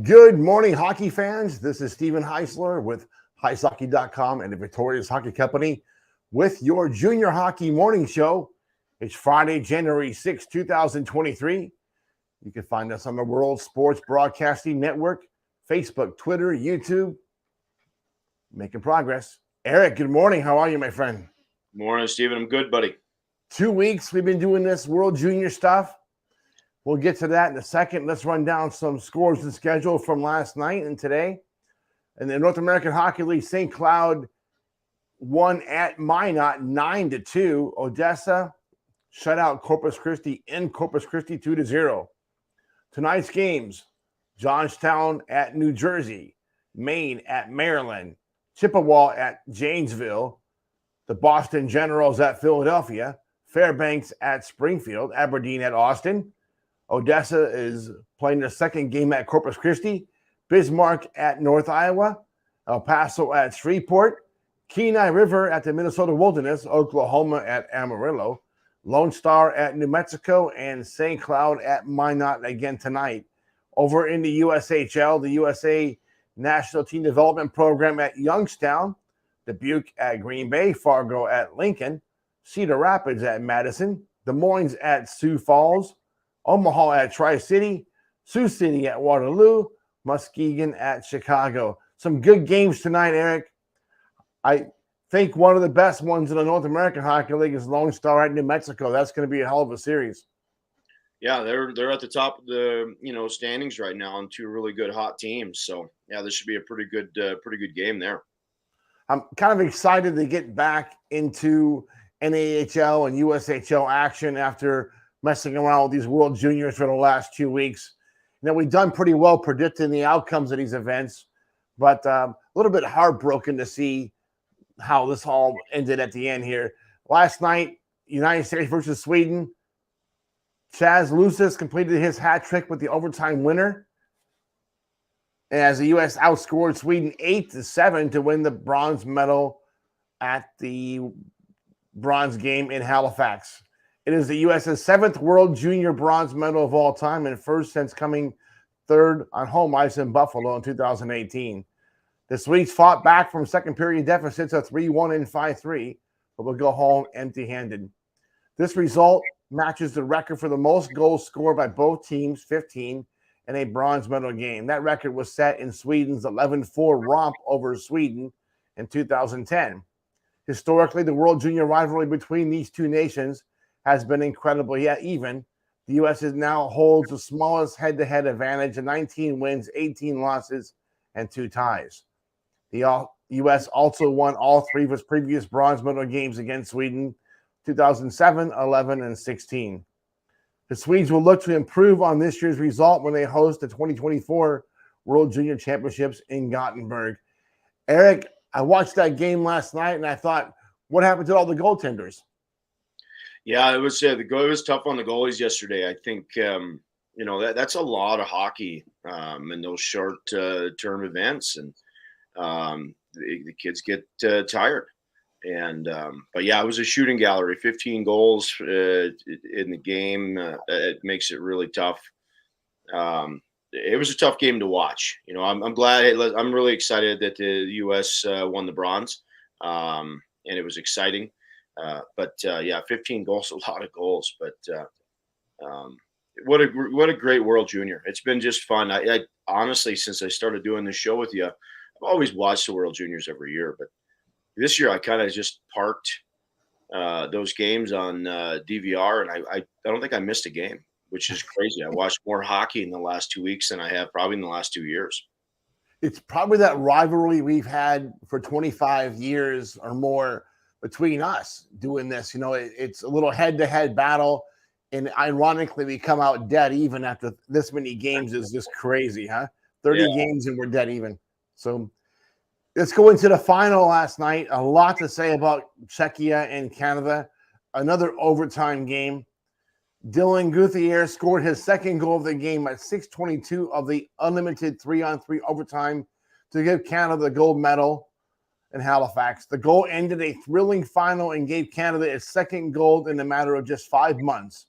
Good morning, hockey fans. This is Steven Heisler with HeisHockey.com and the Victorious Hockey Company with your junior hockey morning show. It's Friday, January 6, 2023. You can find us on the World Sports Broadcasting Network, Facebook, Twitter, YouTube. Making progress. Eric, good morning. How are you, my friend? Morning, Steven. I'm good, buddy. 2 weeks we've been doing this World Junior stuff. We'll get to that in a second. Let's run down some scores and schedule from last night and today. In the North American Hockey League, St. Cloud won at Minot 9-2. Odessa shut out Corpus Christi in Corpus Christi 2-0. Tonight's games, Johnstown at New Jersey, Maine at Maryland, Chippewa at Janesville, the Boston Generals at Philadelphia, Fairbanks at Springfield, Aberdeen at Austin. Odessa is playing their second game at Corpus Christi, Bismarck at North Iowa, El Paso at Shreveport, Kenai River at the Minnesota Wilderness, Oklahoma at Amarillo, Lone Star at New Mexico, and St. Cloud at Minot again tonight. Over in the USHL, the USA National Team Development Program at Youngstown, Dubuque at Green Bay, Fargo at Lincoln, Cedar Rapids at Madison, Des Moines at Sioux Falls, Omaha at Tri-City, Sioux City at Waterloo, Muskegon at Chicago. Some good games tonight, Eric. I think one of the best ones in the North American Hockey League is Lone Star at New Mexico. That's going to be a hell of a series. Yeah, they're at the top of the standings right now, and two really good hot teams. So yeah, this should be a pretty good game there. I'm kind of excited to get back into NAHL and USHL action after messing around with these World Juniors for the last 2 weeks. We've done pretty well predicting the outcomes of these events, but a little bit heartbroken to see how this all ended at the end here. Last night, United States versus Sweden, Chaz Lucis completed his hat trick with the overtime winner, as the U.S. outscored Sweden 8-7 to win the bronze medal at the bronze game in Halifax. It is the U.S.'s seventh World Junior bronze medal of all time and first since coming third on home ice in Buffalo in 2018. The Swedes fought back from second period deficits of 3-1 and 5-3, but will go home empty-handed. This result matches the record for the most goals scored by both teams, 15, in a bronze medal game. That record was set in Sweden's 11-4 romp over Sweden in 2010. Historically, the World Junior rivalry between these two nations has been incredibly even. The U.S. now holds the smallest head-to-head advantage of 19 wins, 18 losses, and 2 ties. The U.S. also won all 3 of its previous bronze medal games against Sweden, 2007, 11, and 16. The Swedes will look to improve on this year's result when they host the 2024 World Junior Championships in Gothenburg. Eric, I watched that game last night, and I thought, what happened to all the goaltenders? Yeah, it was tough on the goalies yesterday. I think that's a lot of hockey in those short term events, and the kids get tired. And but yeah, it was a shooting gallery. 15 goals in the game. It makes it really tough. It was a tough game to watch. I'm glad. I'm really excited that the U.S. won the bronze, and it was exciting. But 15 goals, a lot of goals. But what a great World Junior. It's been just fun. I honestly, since I started doing this show with you, I've always watched the World Juniors every year. But this year, I kind of just parked those games on DVR, and I don't think I missed a game, which is crazy. I watched more hockey in the last 2 weeks than I have probably in the last 2 years. It's probably that rivalry we've had for 25 years or more between us doing this. It's a little head-to-head battle, and ironically, we come out dead even after this many games. Is just crazy, huh? 30 games and we're dead even. So let's go into the final last night. A lot to say about Czechia and Canada. Another overtime game. Dylan Guthier scored his second goal of the game at 6:22 of the unlimited 3-on-3 overtime to give Canada the gold medal in Halifax. The goal ended a thrilling final and gave Canada its second gold in a matter of just 5 months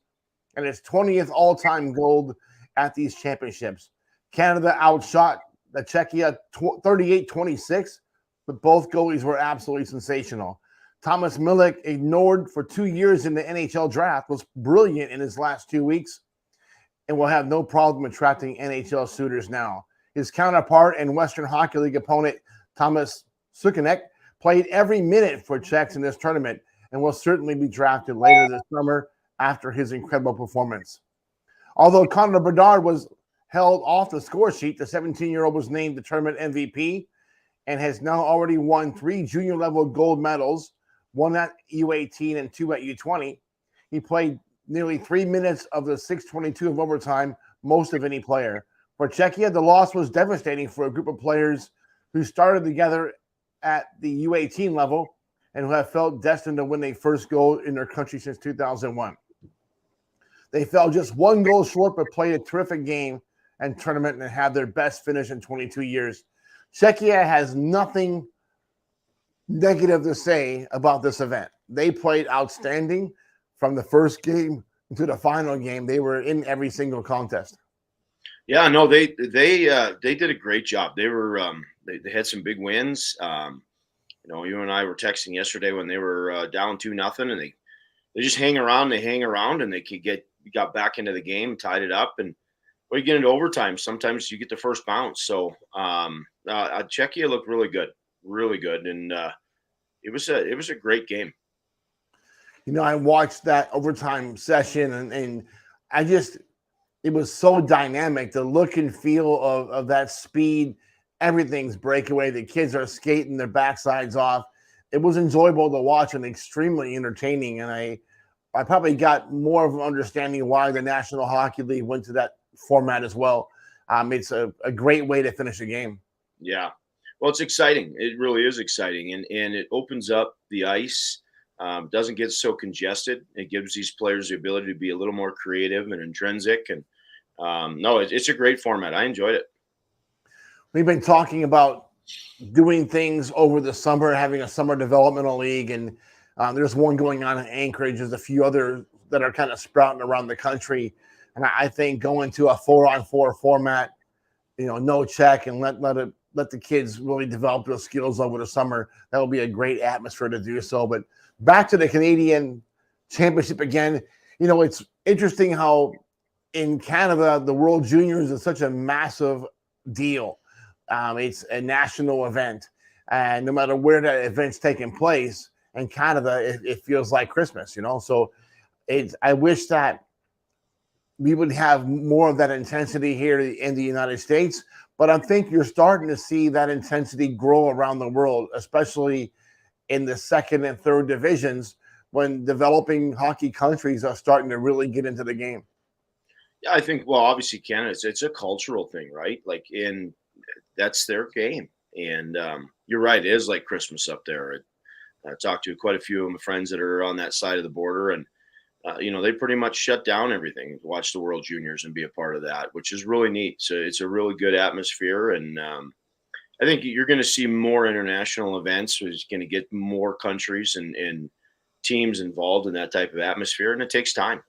and its 20th all-time gold at these championships. Canada outshot the Czechia 38-26, but both goalies were absolutely sensational. Thomas Milik, ignored for 2 years in the NHL draft, was brilliant in his last 2 weeks and will have no problem attracting NHL suitors now. His counterpart and Western Hockey League opponent, Thomas Sukanek, played every minute for Czechs in this tournament and will certainly be drafted later this summer after his incredible performance. Although Connor Bedard was held off the score sheet, the 17-year-old was named the tournament MVP and has now already won 3 junior-level gold medals, 1 at U18 and 2 at U20. He played nearly 3 minutes of the 6:22 of overtime, most of any player. For Czechia, the loss was devastating for a group of players who started together at the U18 level and who have felt destined to win their first goal in their country since 2001. They fell just 1 goal short, but played a terrific game and tournament and had their best finish in 22 years. Czechia has nothing negative to say about this event. They played outstanding from the first game to the final game. They were in every single contest. Yeah, no, they did a great job. They were they had some big wins. You and I were texting yesterday when they were down 2-0, and they just hang around. They hang around, and they got back into the game, tied it up, and when you get into overtime, sometimes you get the first bounce. So Czechia looked really good, and it was a great game. I watched that overtime session, and it was so dynamic. The look and feel of that speed, everything's breakaway. The kids are skating their backsides off. It was enjoyable to watch and extremely entertaining. And I probably got more of an understanding why the National Hockey League went to that format as well. It's a great way to finish a game. Yeah. Well, it's exciting. It really is exciting. And it opens up the ice. Doesn't get so congested. It gives these players the ability to be a little more creative and intrinsic. And it's a great format. I enjoyed it. We've been talking about doing things over the summer, having a summer developmental league, and there's one going on in Anchorage. There's a few others that are kind of sprouting around the country. And I think going to a 4-on-4 format, no check, and let the kids really develop their skills over the summer, that will be a great atmosphere to do so. But back to the Canadian Championship again. It's interesting how in Canada, the World Juniors is such a massive deal. It's a national event, and no matter where that event's taking place in Canada, it feels like Christmas, So I wish that we would have more of that intensity here in the United States, but I think you're starting to see that intensity grow around the world, especially in the second and third divisions, when developing hockey countries are starting to really get into the game. Yeah, I think, well, obviously Canada, it's a cultural thing, right? That's their game. And you're right, it is like Christmas up there. I talked to quite a few of my friends that are on that side of the border, and they pretty much shut down everything, watch the World Juniors and be a part of that, which is really neat. So it's a really good atmosphere. And I think you're going to see more international events. It's going to get more countries and teams involved in that type of atmosphere. And it takes time.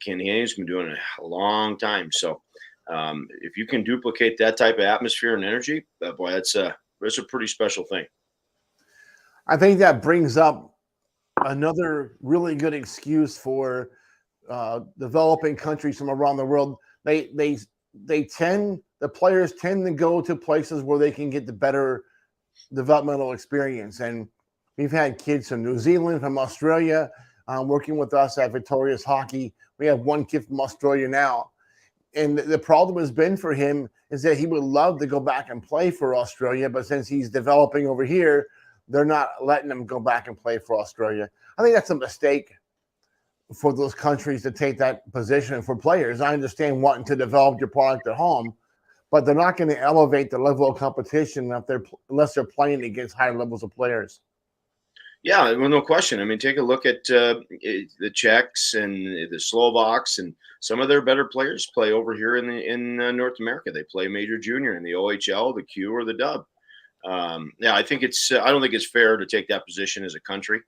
Canadians been doing it a long time. So if you can duplicate that type of atmosphere and energy, boy, that's a pretty special thing. I think that brings up another really good excuse for developing countries from around the world. The players tend to go to places where they can get the better developmental experience. And we've had kids from New Zealand, from Australia, working with us at Victorious Hockey. We have one kid from Australia now. And the problem has been for him is that he would love to go back and play for Australia, but since he's developing over here, they're not letting him go back and play for Australia. I think that's a mistake for those countries to take that position for players. I understand wanting to develop your product at home, but they're not going to elevate the level of competition unless they're playing against higher levels of players. Yeah, well, no question. I mean, take a look at the Czechs and the Slovaks, and some of their better players play over here in North America. They play major junior in the OHL, the Q, or the Dub. I think I don't think it's fair to take that position as a country,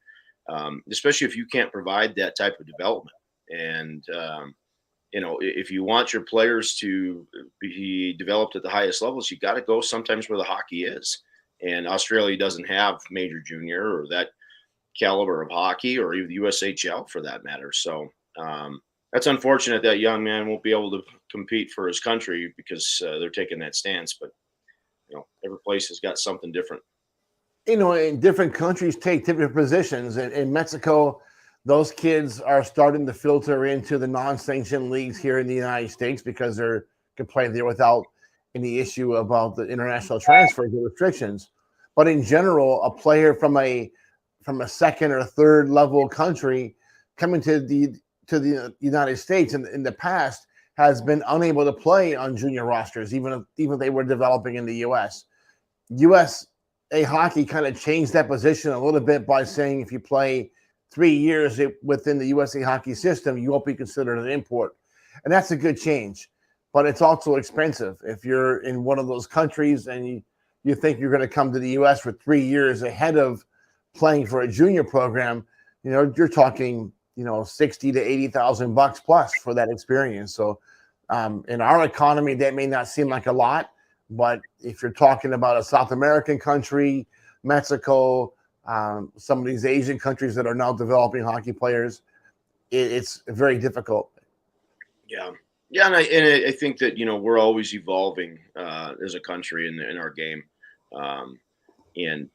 especially if you can't provide that type of development. And if you want your players to be developed at the highest levels, you got to go sometimes where the hockey is. And Australia doesn't have major junior or that caliber of hockey, or even the USHL for that matter. So that's unfortunate that young man won't be able to compete for his country because they're taking that stance. But every place has got something different. In different countries take different positions. In Mexico, those kids are starting to filter into the non-sanctioned leagues here in the United States because they're can play there without any issue about the international transfers or restrictions. But in general, a player from a second or third level country coming to the United States in the past has been unable to play on junior rosters, even if they were developing in the U.S. USA hockey kind of changed that position a little bit by saying if you play 3 years within the USA hockey system, you won't be considered an import. And that's a good change. But it's also expensive. If you're in one of those countries and you think you're going to come to the U.S. for 3 years ahead of playing for a junior program, you're talking, 60 to 80,000 bucks plus for that experience. So in our economy, that may not seem like a lot, but if you're talking about a South American country, Mexico, some of these Asian countries that are now developing hockey players, it's very difficult. Yeah. Yeah. And I think that, we're always evolving as a country in our game. And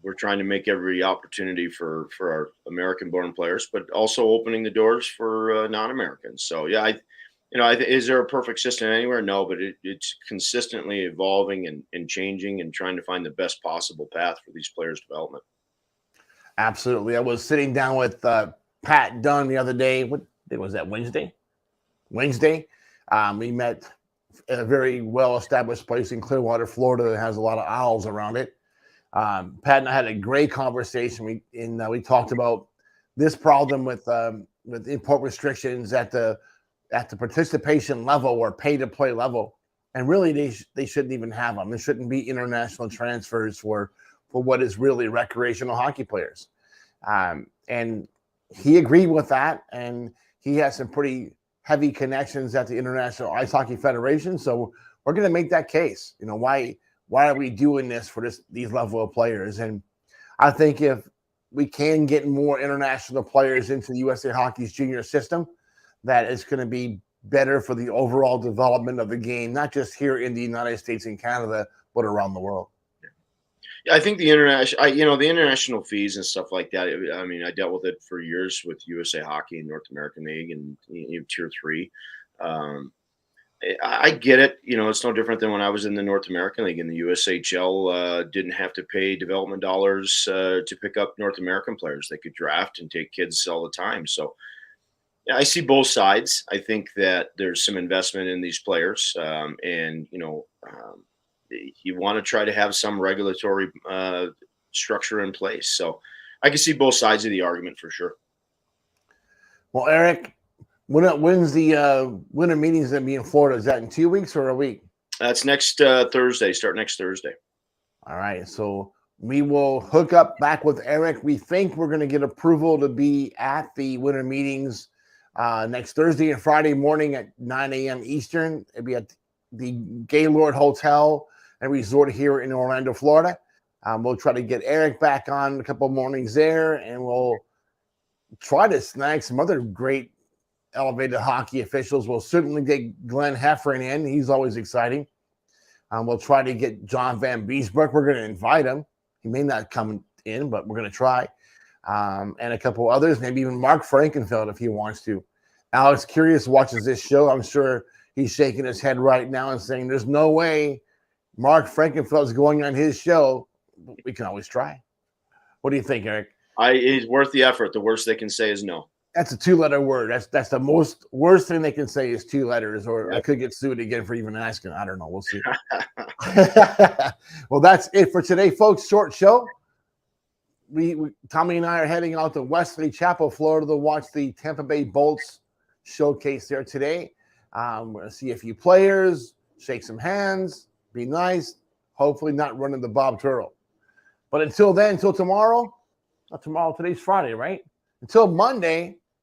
we're trying to make every opportunity for our American-born players, but also opening the doors for non-Americans. So yeah, is there a perfect system anywhere? No, but it's consistently evolving and changing and trying to find the best possible path for these players' development. Absolutely. I was sitting down with Pat Dunn the other day. What day was that? Wednesday. We met at a very well-established place in Clearwater, Florida that has a lot of owls around it. Pat and I had a great conversation. We talked about this problem with import restrictions at the participation level or pay-to-play level, and really they shouldn't even have them. There shouldn't be international transfers for what is really recreational hockey players. And he agreed with that, and he has some pretty heavy connections at the International Ice Hockey Federation. So we're going to make that case. Why are we doing this for these level of players? And I think if we can get more international players into the USA Hockey's junior system, that is going to be better for the overall development of the game, not just here in the United States and Canada, but around the world. Yeah, I think the international fees and stuff like that. I mean, I dealt with it for years with USA Hockey and North American League and Tier 3. I get it. It's no different than when I was in the North American League, and the USHL didn't have to pay development dollars to pick up North American players. They could draft and take kids all the time. So yeah, I see both sides. I think that there's some investment in these players, and you want to try to have some regulatory structure in place. So I can see both sides of the argument for sure. Well, Eric, when's the winter meetings going to be in Florida? Is that in 2 weeks or a week? That's next Thursday. Start next Thursday. All right. So we will hook up back with Eric. We think we're going to get approval to be at the winter meetings next Thursday and Friday morning at 9 a.m. Eastern. It'll be at the Gaylord Hotel and Resort here in Orlando, Florida. We'll try to get Eric back on a couple of mornings there, and we'll try to snag some other great elevated hockey officials. We'll certainly get Glenn Heffron in. He's always exciting. We'll try to get John Van Beesbrook. We're going to invite him. He may not come in, but we're going to try. And a couple others, maybe even Mark Frankenfeld if he wants to. Alex Curious watches this show. I'm sure he's shaking his head right now and saying, there's no way Mark Frankenfeld's going on his show. We can always try. What do you think, Eric? It's worth the effort. The worst they can say is no. That's a 2-letter word. That's the worst thing they can say is 2 letters, or I could get sued again for even asking. I don't know. We'll see. Well, that's it for today, folks. Short show. Tommy and I are heading out to Wesley Chapel, Florida to watch the Tampa Bay Bolts showcase there today. We're going to see a few players, shake some hands, be nice, hopefully not run into Bob Turtle. But until then, until tomorrow, not tomorrow, today's Friday, right? Until Monday,